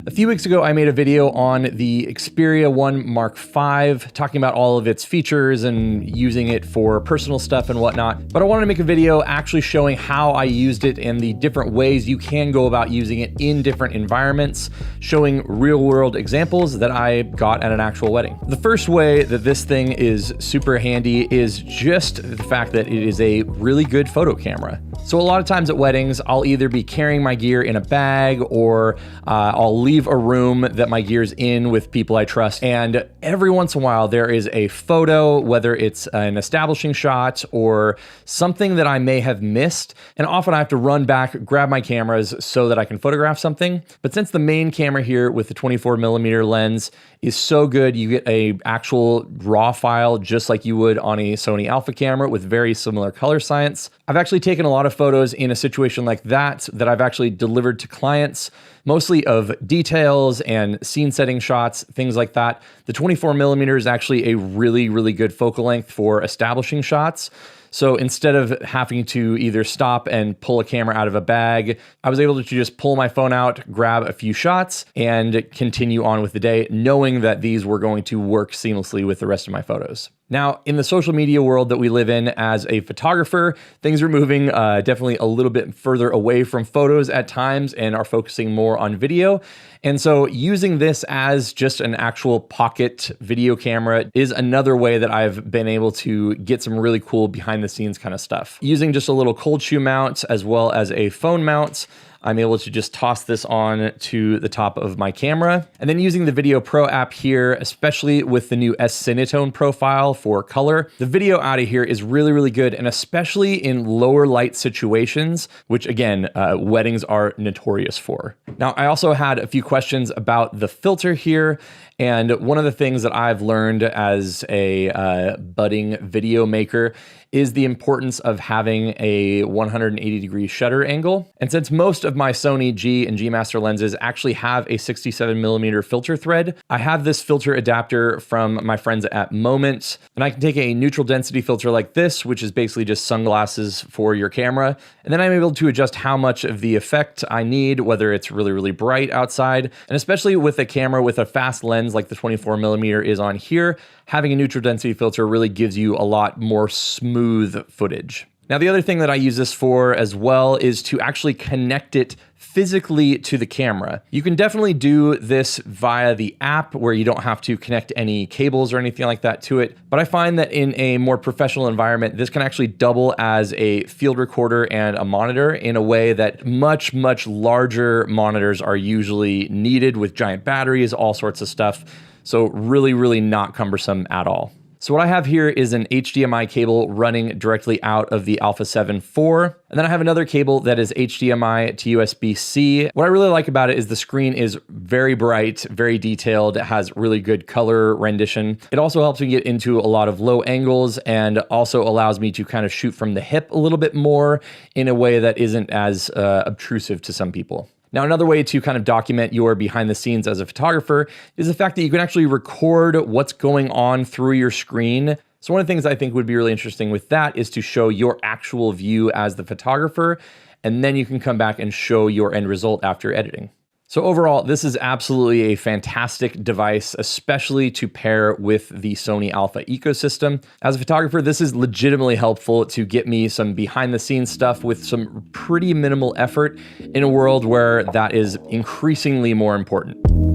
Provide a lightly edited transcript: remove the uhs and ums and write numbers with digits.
A few weeks ago, I made a video on the Xperia 1 Mark V, talking about all of its features and using it for personal stuff and whatnot. But I wanted to make a video actually showing how I used it and the different ways you can go about using it in different environments, showing real world examples that I got at an actual wedding. The first way that this thing is super handy is just the fact that it is a really good photo camera. So a lot of times at weddings, I'll either be carrying my gear in a bag or I'll leave a room that my gear's in with people I trust. And every once in a while, there is a photo, whether it's an establishing shot or something that I may have missed. And often I have to run back, grab my cameras so that I can photograph something. But since the main camera here with the 24mm lens is so good, you get a actual raw file just like you would on a Sony Alpha camera with very similar color science. I've actually taken a lot of photos in a situation like that I've actually delivered to clients, mostly of details and scene setting shots, things like that. The 24mm is actually a really, really good focal length for establishing shots. So instead of having to either stop and pull a camera out of a bag, I was able to just pull my phone out, grab a few shots, and continue on with the day, knowing that these were going to work seamlessly with the rest of my photos. Now, in the social media world that we live in as a photographer, things are moving definitely a little bit further away from photos at times and are focusing more on video. And so using this as just an actual pocket video camera is another way that I've been able to get some really cool behind the scenes kind of stuff. Using just a little cold shoe mount as well as a phone mount, I'm able to just toss this on to the top of my camera. And then using the Video Pro app here, especially with the new S-Cinetone profile for color, the video out of here is really, really good. And especially in lower light situations, which again, weddings are notorious for. Now, I also had a few questions about the filter here. And one of the things that I've learned as a budding video maker is the importance of having a 180-degree shutter angle. And since most of my Sony G and G Master lenses actually have a 67mm filter thread, I have this filter adapter from my friends at Moment, and I can take a neutral density filter like this, which is basically just sunglasses for your camera. And then I'm able to adjust how much of the effect I need, whether it's really, really bright outside. And especially with a camera with a fast lens like the 24mm is on here, having a neutral density filter really gives you a lot more smooth footage. Now, the other thing that I use this for as well is to actually connect it physically to the camera. You can definitely do this via the app where you don't have to connect any cables or anything like that to it. But I find that in a more professional environment, this can actually double as a field recorder and a monitor in a way that much, much larger monitors are usually needed with giant batteries, all sorts of stuff. So really, really not cumbersome at all. So what I have here is an HDMI cable running directly out of the Alpha 7 IV. And then I have another cable that is HDMI to USB-C. What I really like about it is the screen is very bright, very detailed. It has really good color rendition. It also helps me get into a lot of low angles and also allows me to kind of shoot from the hip a little bit more in a way that isn't as obtrusive to some people. Now, another way to kind of document your behind the scenes as a photographer is the fact that you can actually record what's going on through your screen. So one of the things I think would be really interesting with that is to show your actual view as the photographer, and then you can come back and show your end result after editing. So overall, this is absolutely a fantastic device, especially to pair with the Sony Alpha ecosystem. As a photographer, this is legitimately helpful to get me some behind the scenes stuff with some pretty minimal effort in a world where that is increasingly more important.